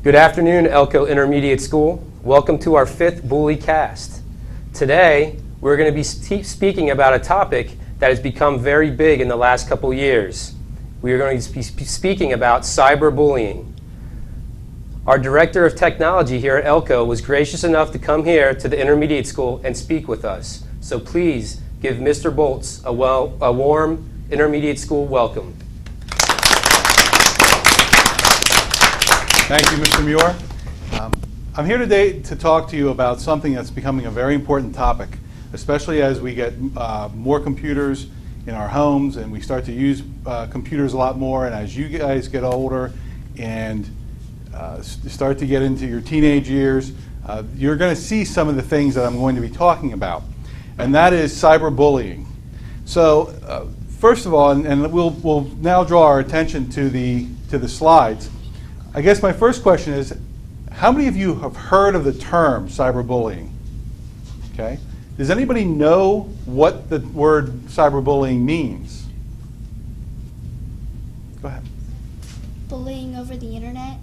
Good afternoon, Elko Intermediate School. Welcome to our 5th BullyCast. Today, we're going to be speaking about a topic that has become very big in the last couple years. We are going to be speaking about cyberbullying. Our Director of Technology here at Elko was gracious enough to come here to the Intermediate School and speak with us. So please give Mr. Boltz a warm Intermediate School welcome. Thank you, Mr. Muir. I'm here today to talk to you about something that's becoming a very important topic, especially as we get more computers in our homes and we start to use computers a lot more, and as you guys get older and start to get into your teenage years, you're going to see some of the things that I'm going to be talking about, and that is cyberbullying. So first of all, and we'll now draw our attention to the slides. I guess my first question is, how many of you have heard of the term cyberbullying? Okay. Does anybody know what the word cyberbullying means? Go ahead. Bullying over the internet.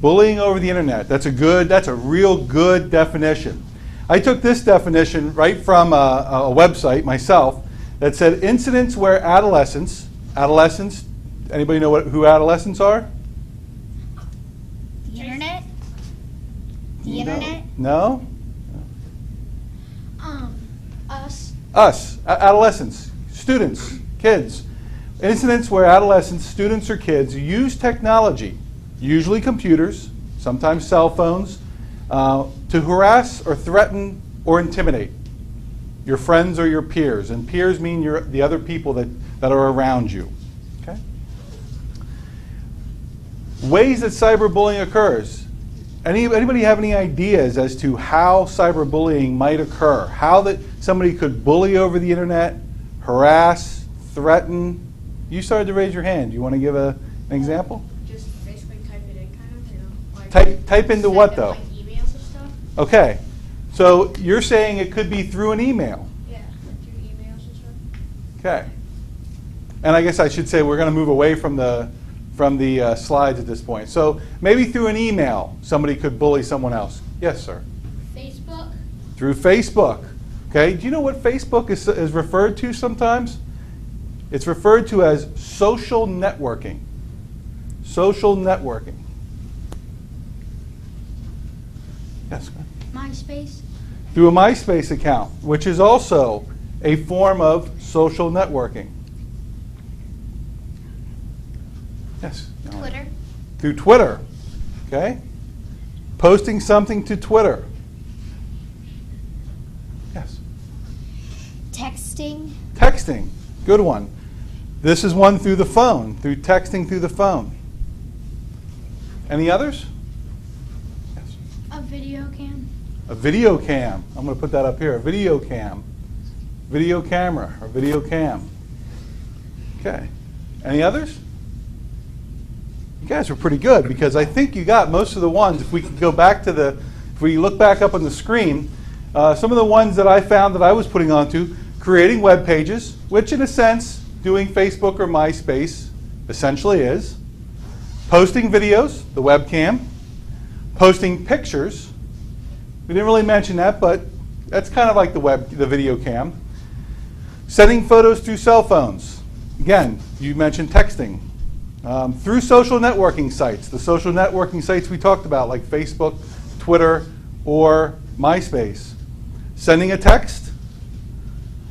Bullying over the internet. That's a real good definition. I took this definition right from a website myself that said incidents where adolescents, anybody know who adolescents are? The internet? The internet? No? Us. Adolescents, students, kids. Incidents where adolescents, students, or kids use technology, usually computers, sometimes cell phones, to harass or threaten or intimidate your friends or your peers. And peers mean the other people that are around you. Okay? Ways that cyberbullying occurs. Anybody have any ideas as to how cyberbullying might occur? How that somebody could bully over the internet, harass, threaten? You started to raise your hand. You want to give an example? Just basically type it in, kind of, you know. Like Type into what, though? Like emails and stuff. Okay. So you're saying it could be through an email. Yeah, like through emails and stuff. Okay. And I guess I should say we're going to move away from the slides at this point. So maybe through an email, somebody could bully someone else. Yes, sir? Facebook. Through Facebook. Okay, do you know what Facebook is referred to sometimes? It's referred to as social networking. Social networking. Yes, go ahead. MySpace. Through a MySpace account, which is also a form of social networking. Yes? Twitter. Through Twitter. Okay? Posting something to Twitter. Yes? Texting. Texting. Good one. This is one through the phone, through texting through the phone. Any others? Yes? A video cam. A video cam. I'm going to put that up here. A video cam. Video camera or video cam. Okay. Any others? You guys were pretty good because I think you got most of the ones. If we could go back to if we look back up on the screen, some of the ones that I found that I was putting onto, creating web pages, which in a sense, doing Facebook or MySpace essentially is, posting videos, the webcam, posting pictures. We didn't really mention that, but that's kind of like the video cam. Sending photos through cell phones. Again, you mentioned texting. Through social networking sites, the social networking sites we talked about, like Facebook, Twitter, or MySpace. Sending a text,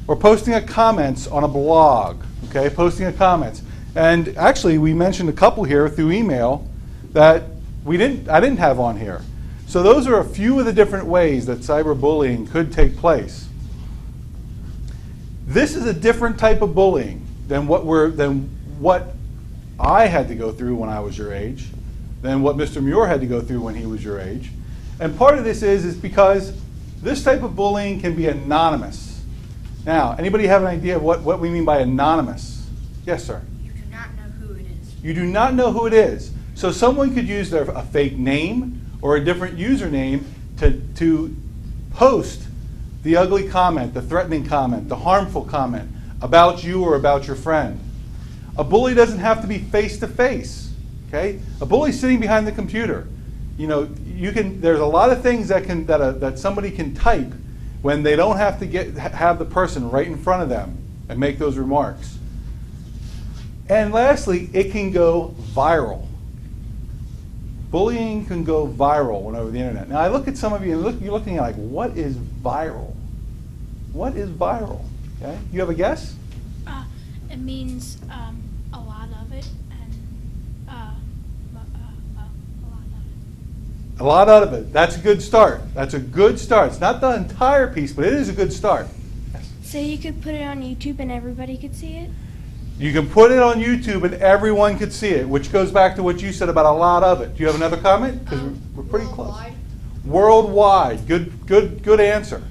or posting a comments on a blog. Okay, posting a comments. And actually, we mentioned a couple here through email that I didn't have on here. So those are a few of the different ways that cyberbullying could take place. This is a different type of bullying than what I had to go through when I was your age, than what Mr. Muir had to go through when he was your age. And part of this is because this type of bullying can be anonymous. Now, anybody have an idea of what we mean by anonymous? Yes, sir? You do not know who it is. You do not know who it is. So someone could use a fake name or a different username to post the ugly comment, the threatening comment, the harmful comment about you or about your friend. A bully doesn't have to be face-to-face. Okay? A bully's sitting behind the computer. there's a lot of things that somebody can type when they don't have to have the person right in front of them and make those remarks. And lastly, it can go viral. Bullying can go viral over the internet. Now I look at some of you and you're looking at like, what is viral? What is viral? Okay, you have a guess? It means a lot of it, and a lot of it. A lot out of it. That's a good start. That's a good start. It's not the entire piece, but it is a good start. So you could put it on YouTube and everybody could see it? You can put it on YouTube and everyone could see it, which goes back to what you said about a lot of it. Do you have another comment? Because we're pretty Worldwide. close. Worldwide. Good answer.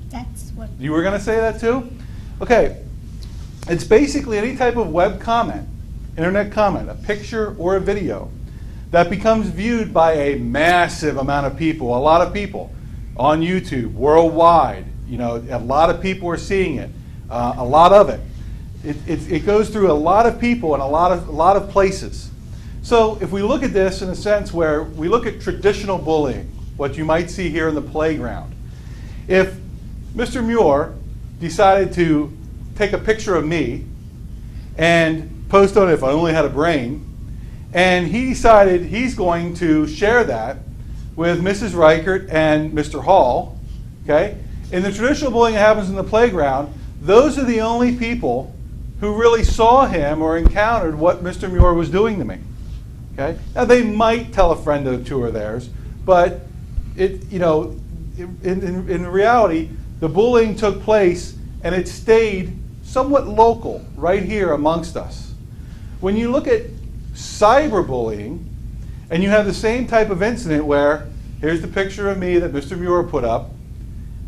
That's what. You were going to say that too? Okay. It's basically any type of web comment, internet comment, a picture or a video that becomes viewed by a massive amount of people, a lot of people on YouTube, worldwide. A lot of people are seeing it, a lot of it. It goes through a lot of people and a lot of places. So if we look at this in a sense where we look at traditional bullying, what you might see here in the playground, if Mr. Muir decided to take a picture of me and post on it if I only had a brain, and he decided he's going to share that with Mrs. Reichert and Mr. Hall, okay? In the traditional bullying that happens in the playground, those are the only people who really saw him or encountered what Mr. Muir was doing to me, okay? Now they might tell a friend or two of theirs, but in reality, the bullying took place and it stayed somewhat local, right here amongst us. When you look at cyberbullying, and you have the same type of incident where here's the picture of me that Mr. Muir put up,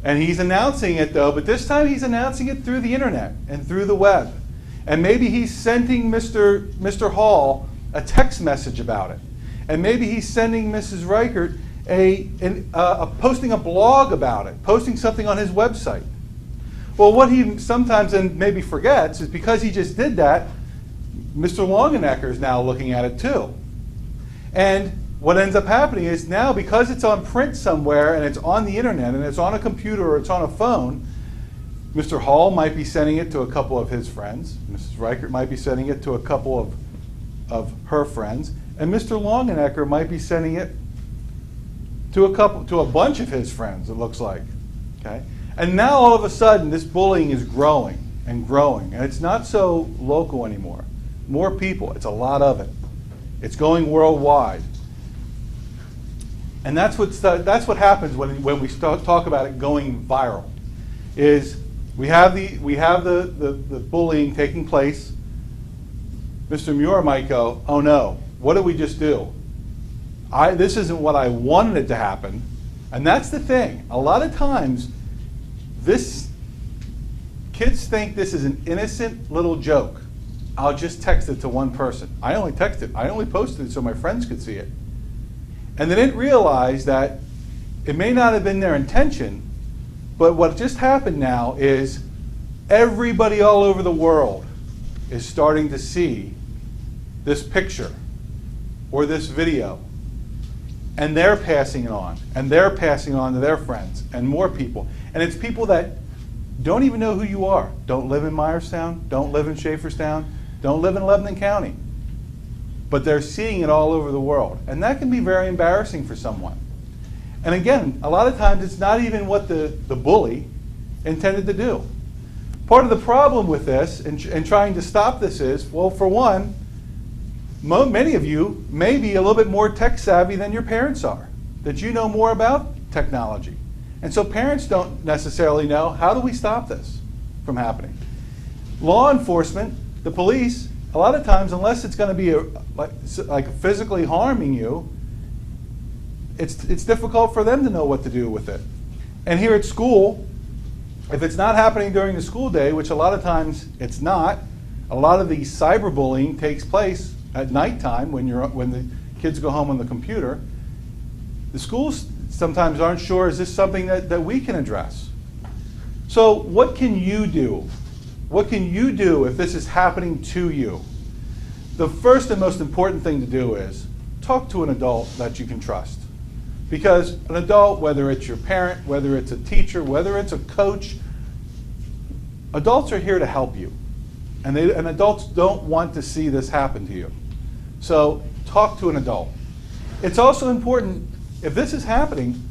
and he's announcing it though, but this time he's announcing it through the internet and through the web. And maybe he's sending Mr. Hall a text message about it. And maybe he's sending Mrs. Reichert posting a blog about it, posting something on his website. Well, what he sometimes and maybe forgets is because he just did that, Mr. Longenecker is now looking at it too. And what ends up happening is now, because it's on print somewhere and it's on the internet and it's on a computer or it's on a phone, Mr. Hall might be sending it to a couple of his friends. Mrs. Reichert might be sending it to a couple of her friends. And Mr. Longenecker might be sending it to a bunch of his friends, it looks like. Okay? And now all of a sudden this bullying is growing and growing. And it's not so local anymore. More people, it's a lot of it. It's going worldwide. And that's what happens when we talk about it going viral. Is we have the bullying taking place. Mr. Muir might go, oh no, what did we just do? This isn't what I wanted it to happen. And that's the thing. A lot of times, kids think this is an innocent little joke. I'll just text it to one person. I only posted it so my friends could see it. And they didn't realize that it may not have been their intention, but what just happened now is everybody all over the world is starting to see this picture or this video. And they're passing it on. And they're passing it on to their friends and more people. And it's people that don't even know who you are. Don't live in Myerstown. Don't live in Schaeferstown. Don't live in Lebanon County. But they're seeing it all over the world. And that can be very embarrassing for someone. And again, a lot of times it's not even what the bully intended to do. Part of the problem with this and trying to stop this is, well, for one, many of you may be a little bit more tech savvy than your parents are, that you know more about technology. And so parents don't necessarily know, how do we stop this from happening? Law enforcement, the police, a lot of times, unless it's going to be like physically harming you, it's difficult for them to know what to do with it. And here at school, if it's not happening during the school day, which a lot of times it's not, a lot of the cyberbullying takes place at nighttime when the kids go home on the computer. The schools sometimes aren't sure, is this something that we can address? So what can you do? What can you do if this is happening to you? The first and most important thing to do is talk to an adult that you can trust. Because an adult, whether it's your parent, whether it's a teacher, whether it's a coach, adults are here to help you. And adults don't want to see this happen to you. So talk to an adult. It's also important, if this is happening,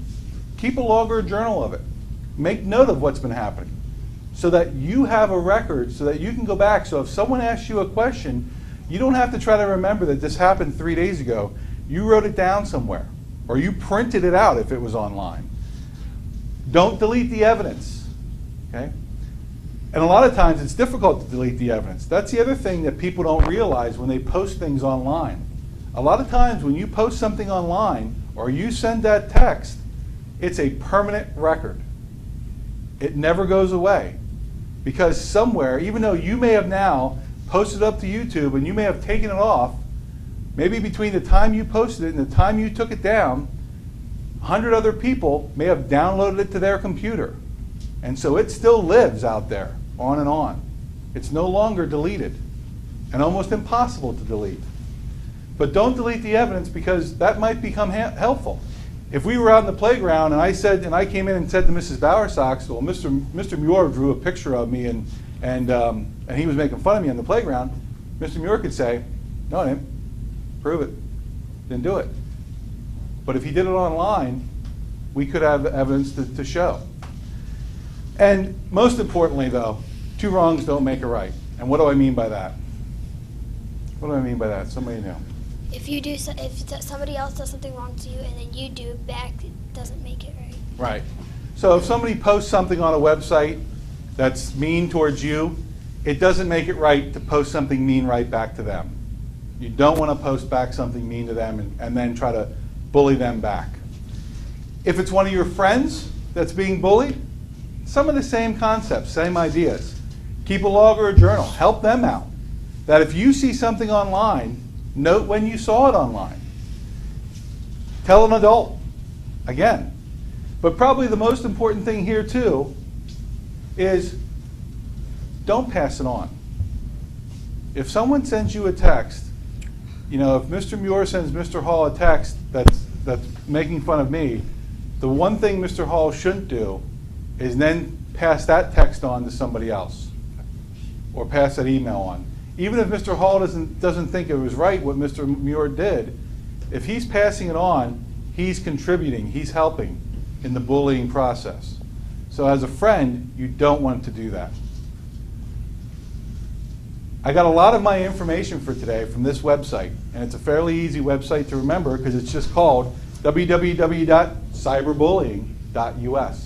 keep a log or a journal of it. Make note of what's been happening so that you have a record, so that you can go back. So if someone asks you a question, you don't have to try to remember that this happened 3 days ago. You wrote it down somewhere, or you printed it out if it was online. Don't delete the evidence, okay? And a lot of times it's difficult to delete the evidence. That's the other thing that people don't realize when they post things online. A lot of times when you post something online or you send that text, it's a permanent record. It never goes away. Because somewhere, even though you may have now posted up to YouTube and you may have taken it off, maybe between the time you posted it and the time you took it down, 100 other people may have downloaded it to their computer. And so it still lives out there, on and on. It's no longer deleted and almost impossible to delete. But don't delete the evidence because that might become helpful. If we were out in the playground and I came in and said to Mrs. Bowersox, well, Mr. Muir drew a picture of me and he was making fun of me on the playground, Mr. Muir could say, no, I didn't. Prove it. Didn't do it. But if he did it online, we could have evidence to show. And most importantly, though, 2 wrongs don't make a right. And what do I mean by that? What do I mean by that? Somebody know. If somebody else does something wrong to you and then you do it back, it doesn't make it right. Right. So if somebody posts something on a website that's mean towards you, it doesn't make it right to post something mean right back to them. You don't want to post back something mean to them and then try to bully them back. If it's one of your friends that's being bullied, some of the same concepts, same ideas. Keep a log or a journal. Help them out. That if you see something online, note when you saw it online. Tell an adult, again. But probably the most important thing here too is don't pass it on. If someone sends you a text, you know, if Mr. Muir sends Mr. Hall a text that's making fun of me, the one thing Mr. Hall shouldn't do is then pass that text on to somebody else or pass that email on. Even if Mr. Hall doesn't think it was right what Mr. Muir did, if he's passing it on, he's contributing, he's helping in the bullying process. So as a friend, you don't want to do that. I got a lot of my information for today from this website, and it's a fairly easy website to remember because it's just called www.cyberbullying.us.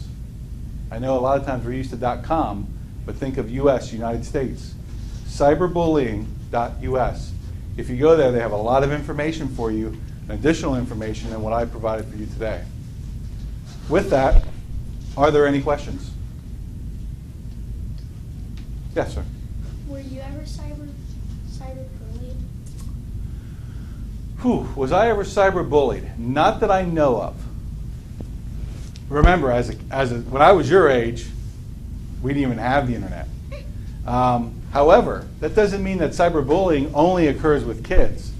I know a lot of times we're used to .com, but think of US, United States. Cyberbullying.us. If you go there, they have a lot of information for you, additional information than what I provided for you today. With that, are there any questions? Yes, sir. Were you ever cyberbullied? Was I ever cyberbullied? Not that I know of. Remember, when I was your age, we didn't even have the internet. However, that doesn't mean that cyberbullying only occurs with kids,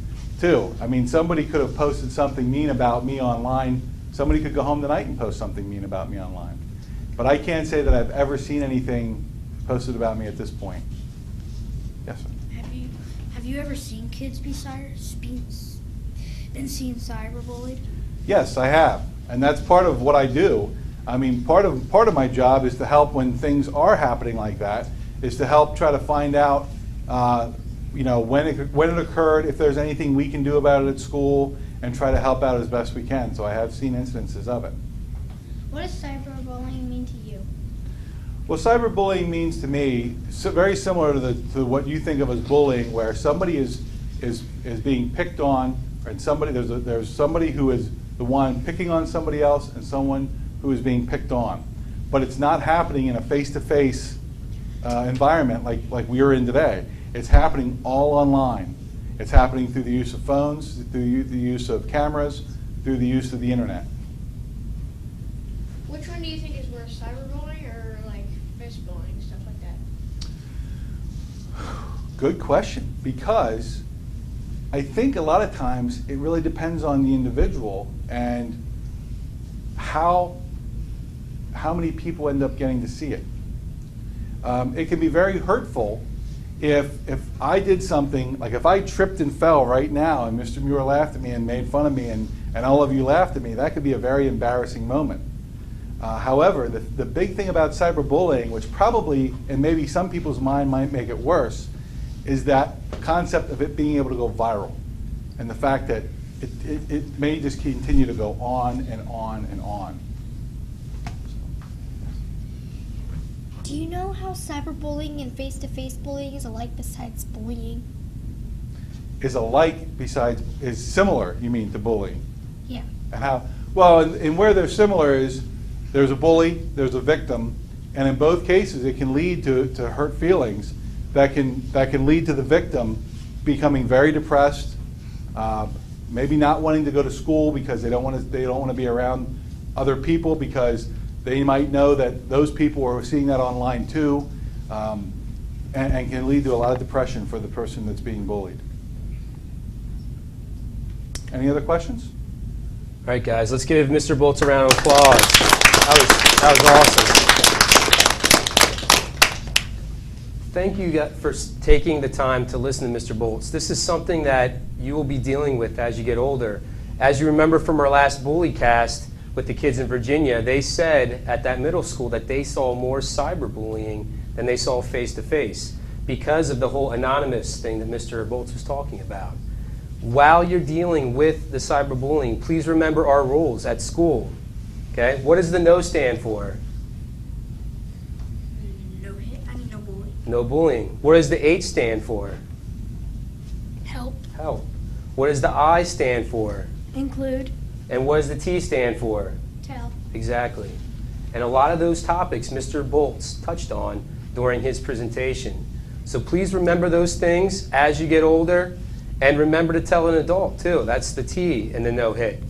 too. I mean, somebody could have posted something mean about me online. Somebody could go home tonight and post something mean about me online. But I can't say that I've ever seen anything posted about me at this point. Yes, sir. Have you ever seen kids been seen cyberbullied? Yes, I have, and that's part of what I do. I mean, part of my job is to help when things are happening like that. Is to help try to find out, you know, when it occurred, if there's anything we can do about it at school, and try to help out as best we can. So I have seen incidences of it. What does cyberbullying mean to you? Well, cyberbullying means to me very similar to what you think of as bullying, where somebody is being picked on, and there's somebody who is the one picking on somebody else, and someone who is being picked on, but it's not happening in a face-to-face environment like we are in today. It's happening all online. It's happening through the use of phones, through the use of cameras, through the use of the internet. Which one do you think is worse, cyberbullying or like fist bullying, stuff like that? Good question, because I think a lot of times it really depends on the individual, and how many people end up getting to see it. It can be very hurtful if I did something, like if I tripped and fell right now and Mr. Muir laughed at me and made fun of me and all of you laughed at me, that could be a very embarrassing moment. However, the big thing about cyberbullying, which probably, and maybe some people's mind might make it worse, is that concept of it being able to go viral. And the fact that it may just continue to go on and on and on. Do you know how cyberbullying and face-to-face bullying is alike besides bullying? Is similar, you mean, to bullying? Yeah. And how, well, and where they're similar is there's a bully, there's a victim, and in both cases it can lead to hurt feelings that can lead to the victim becoming very depressed, maybe not wanting to go to school because they don't want to be around other people because they might know that those people are seeing that online too, and can lead to a lot of depression for the person that's being bullied. Any other questions? All right, guys, let's give Mr. Boltz a round of applause. That was awesome. Thank you for taking the time to listen to Mr. Boltz. This is something that you will be dealing with as you get older. As you remember from our last BullyCast with the kids in Virginia, they said at that middle school that they saw more cyberbullying than they saw face-to-face because of the whole anonymous thing that Mr. Boltz was talking about. While you're dealing with the cyberbullying, please remember our rules at school. Okay? What does the no stand for? No hit. No bullying. No bullying. What does the H stand for? Help. Help. What does the I stand for? Include. And what does the T stand for? Tell. Exactly. And a lot of those topics Mr. Boltz touched on during his presentation. So please remember those things as you get older, and remember to tell an adult too. That's the T in the no hit.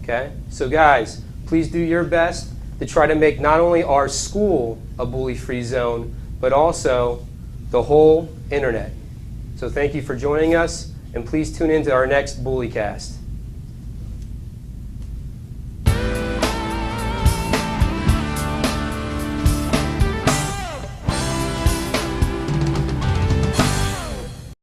Okay? So guys, please do your best to try to make not only our school a bully-free zone, but also the whole internet. So thank you for joining us, and please tune in to our next BullyCast.